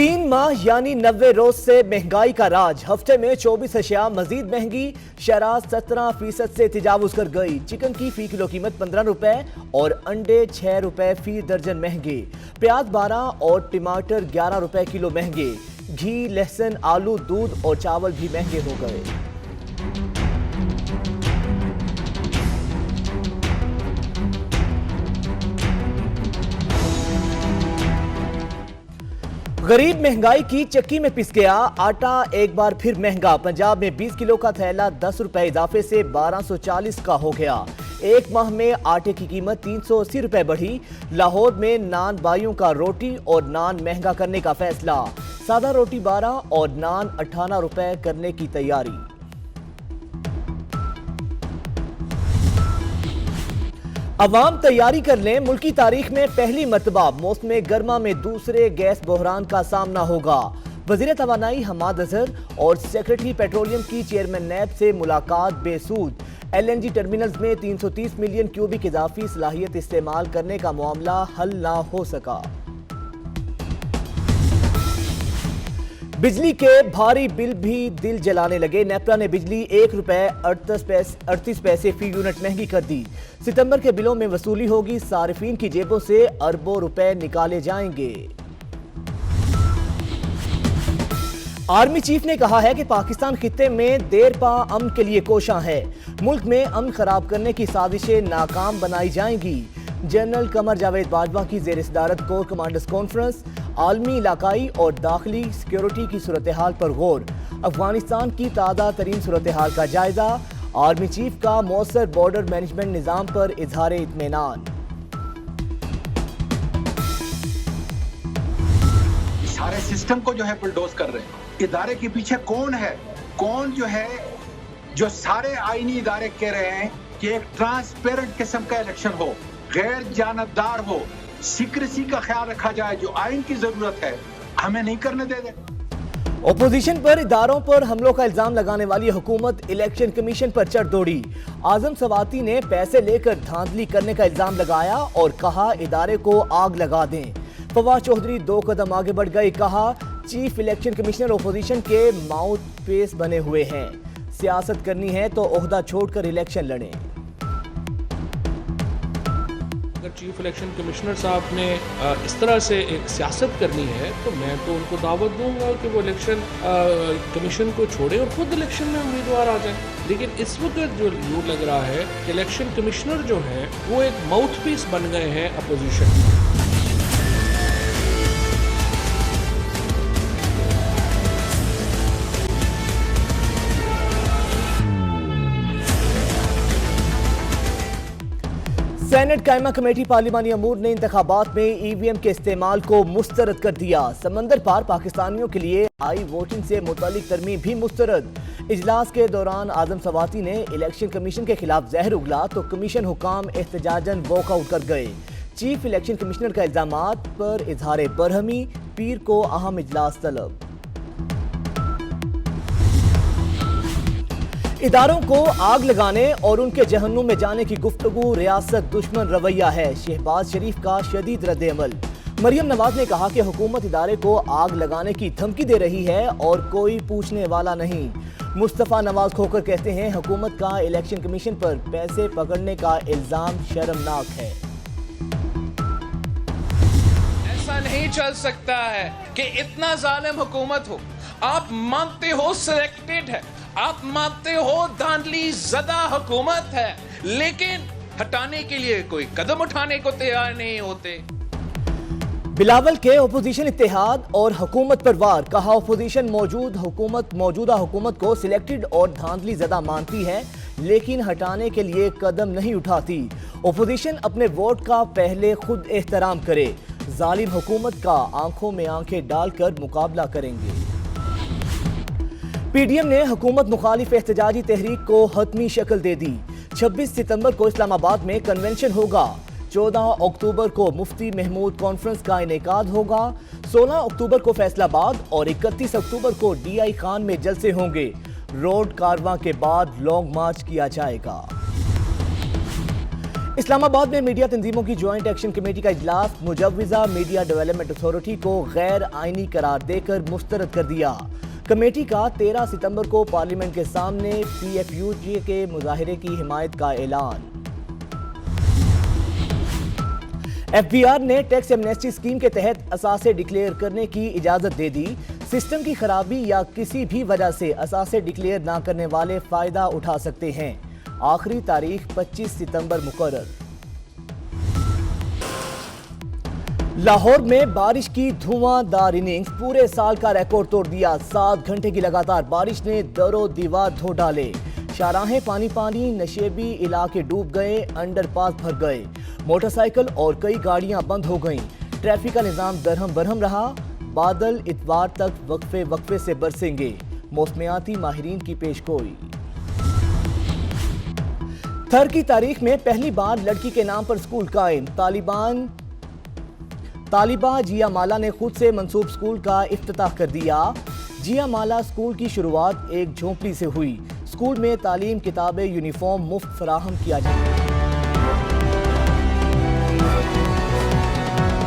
3 माह यानी 90 रोज से महंगाई का राज। हफ्ते में 24 अशिया मजीद महंगी। शराब 17% से तजावुज कर गई। चिकन की फी किलो कीमत 15 रुपए और अंडे 6 रुपए फी दर्जन महंगे। प्याज 12 और टमाटर 11 रुपए किलो महंगे। घी, लहसुन, आलू, दूध और चावल भी महंगे हो गए। गरीब महंगाई की चक्की में पिस गया। आटा एक बार फिर महंगा। पंजाब में 20 किलो का थैला 10 रुपए इजाफे से 1240 का हो गया। एक माह में आटे की कीमत 380 रुपए बढ़ी। लाहौर में नान बाइयों का रोटी और नान महंगा करने का फैसला। सादा रोटी 12 और नान 18 रुपए करने की तैयारी। अवाम तैयारी कर लें। मुल्की तारीख में पहली मरतबा मौसम गर्मा में दूसरे गैस बहरान का सामना होगा। वजीर तवानाई हमाद अजहर और सेक्रेटरी पेट्रोलियम की चेयरमैन नैब से मुलाकात बेसूद। LNG टर्मिनल्स में 330 मिलियन क्यूबिक इजाफी सलाहियत इस्तेमाल करने का मामला हल ना हो सका। बिजली के भारी बिल भी दिल जलाने लगे। नेपरा ने बिजली 1 रुपए 38 पैसे फी यूनिट महंगी कर दी। सितंबर के बिलों में वसूली होगी। सारिफीन की जेबों से अरबों रुपए निकाले जाएंगे। आर्मी चीफ ने कहा है कि पाकिस्तान खित्ते में देर पा अमन के लिए कोशां है। मुल्क में अमन खराब करने की साजिशें नाकाम बनाई जाएंगी। जनरल कमर जावेद बाजवा की जेर सदारत कोर कमांडर्स कॉन्फ्रेंस। आलमी, इलाकाई और दाखिली सिक्योरिटी की सूरत हाल पर गौर। अफगानिस्तान की ताज़ा तरीन सूरत हाल का जायजा। आर्मी चीफ का मौसर बॉर्डर मैनेजमेंट निज़ाम पर इजहार इत्मीनान। सारे सिस्टम को जो है बुलडोज कर रहे हैं। इदारे के पीछे कौन है? कौन जो है जो सारे आईनी इदारे कह रहे हैं कि एक ट्रांसपेरेंट किस्म का इलेक्शन हो, गैर जानबदार हो, सीक्रेसी का ख्याल रखा जाए, जो आइन की जरूरत है हमें नहीं करने दे दे। ओपोजिशन पर इदारों पर हमलों का इल्जाम लगाने वाली हुकूमत इलेक्शन कमीशन पर चढ़ दौड़ी। आजम सवाती ने पैसे लेकर धांधली करने का इल्जाम लगाया और कहा इदारे को आग लगा दें। फवाद चौधरी 2 कदम आगे बढ़ गए। कहा चीफ इलेक्शन कमिश्नर ओपोजिशन के माउथ पेस बने हुए हैं। सियासत करनी है तो ओहदा छोड़कर इलेक्शन लड़ें। अगर चीफ इलेक्शन कमिश्नर साहब ने इस तरह से एक सियासत करनी है तो मैं तो उनको दावत दूंगा कि वो इलेक्शन कमीशन को छोड़े और खुद इलेक्शन में उम्मीदवार आ जाए। लेकिन इस वक्त जो यूँ लग रहा है कि इलेक्शन कमिश्नर जो हैं वो एक माउथ पीस बन गए हैं अपोजिशन। सेनेट कायमा कमेटी पार्लिमानी अमूर ने इंतखाबात में EVM के इस्तेमाल को मुस्तरद कर दिया। समंदर पार पाकिस्तानियों के लिए आई वोटिंग से मुतालिक तरमीम भी मुस्तरद। इजलास के दौरान आजम सवाती ने इलेक्शन कमीशन के खिलाफ जहर उगला तो कमीशन हुकाम एहतजाजन वॉकआउट कर गए। चीफ इलेक्शन कमिश्नर का इल्जामात पर इजहार बरहमी। पीर को अहम इजलास तलब। इदारों को आग लगाने और उनके जहन्नुम में जाने की गुफ्तगू रियासत दुश्मन रवैया है। शहबाज शरीफ का शदीद रद्द-ए-अमल। मरियम नवाज ने कहा कि हुकूमत इदारे को आग लगाने की धमकी दे रही है और कोई पूछने वाला नहीं। मुस्तफा नवाज खोकर कहते हैं हुकूमत का इलेक्शन कमीशन पर पैसे पकड़ने का इल्जाम शर्मनाक है। ऐसा नहीं चल सकता है कि इतना जालिम हुकूमत हो। आप मानते हो सिलेक्टेड है, आप मानते हो धांधली ज़दा हुकूमत है, लेकिन हटाने के लिए कोई कदम उठाने को तैयार नहीं होते। बिलावल के ओपोजिशन इत्तेहाद और हुकूमत पर वार। कहा ओपोजिशन मौजूदा हुकूमत को सिलेक्टेड और धांधली ज़दा मानती है लेकिन हटाने के लिए कदम नहीं उठाती। ओपोजिशन अपने वोट का पहले खुद एहतराम करे। जालिम हुकूमत का आंखों में आंखें डालकर मुकाबला करेंगे। PDM ने हुकूमत मुखालिफ एहतजाजी तहरीक को हतमी शक्ल दे दी। 26 सितंबर को इस्लामाबाद में कन्वेंशन होगा। 14 अक्टूबर को मुफ्ती महमूद कॉन्फ्रेंस का इनेकाद होगा। 16 अक्टूबर को फैसलाबाद और 31 अक्टूबर को DI खान में जलसे होंगे। रोड कारवां के बाद लॉन्ग मार्च किया जाएगा। इस्लामाबाद में मीडिया तंजीमों की ज्वाइंट एक्शन कमेटी का इजलास मुजव्विजा मीडिया डेवलपमेंट अथॉरिटी को गैर आईनी करार देकर मुस्तरद कर दिया। कमेटी का 13 सितंबर को पार्लियामेंट के सामने PFUJ के मुजाहिरे की हिमायत का ऐलान। FBR ने टैक्स एमनेस्टी स्कीम के तहत असासे डिक्लेयर करने की इजाजत दे दी। सिस्टम की खराबी या किसी भी वजह से असासे डिक्लेयर ना करने वाले फायदा उठा सकते हैं। आखिरी तारीख 25 सितंबर मुकर्रर। लाहौर में बारिश की धुआंधार इनिंग्स पूरे साल का रिकॉर्ड तोड़ दिया। 7 घंटे की लगातार बारिश ने दरो दीवार धो डाले। शाहराहें पानी पानी, नशेबी इलाके डूब गए, अंडरपास भर गए, मोटरसाइकिल और कई गाड़ियां बंद हो गईं। ट्रैफिक का निजाम दरहम बरहम रहा। बादल इतवार तक वक्फे वक्फे से बरसेंगे, मौसमियाती माहिरीन की पेशगोई। थर की तारीख में पहली बार लड़की के नाम पर स्कूल कायम। तालिबा जिया माला ने खुद से मंसूब स्कूल का इफ्तिताह कर दिया। जिया माला स्कूल की शुरुआत एक झोंपड़ी से हुई। स्कूल में तालीम, किताबें, यूनिफॉर्म मुफ्त फराहम किया जाए।